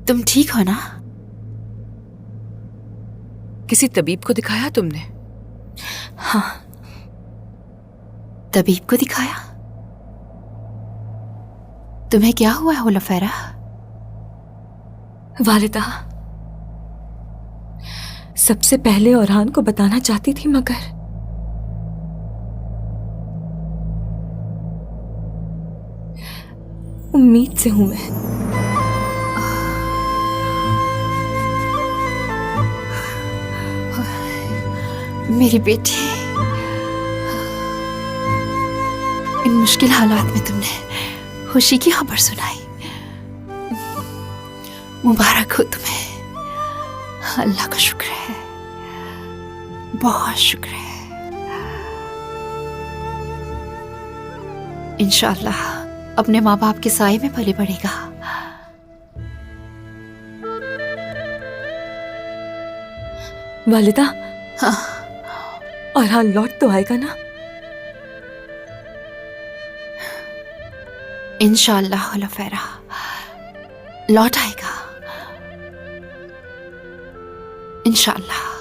तुम ठीक हो ना? किसी तबीब को दिखाया तुमने? हाँ, तबीब को दिखाया। तुम्हें क्या हुआ है हुलफैरा? वालिदा, सबसे पहले ओरहान को बताना चाहती थी, मगर उम्मीद से हूं मैं। मेरी बेटी, इन मुश्किल हालात में तुमने खुशी की खबर सुनाई। मुबारक हो तुम्हें। अल्लाह का शुक्र है, बहुत शुक्र है। इंशाअल्लाह अपने माँ बाप के साए में पले बढ़ेगा। वालिदा, हाँ, ओरहान लौट तो आएगा ना? इंशाअल्लाह हुलफैरा लौट आएगा, इंशाअल्लाह।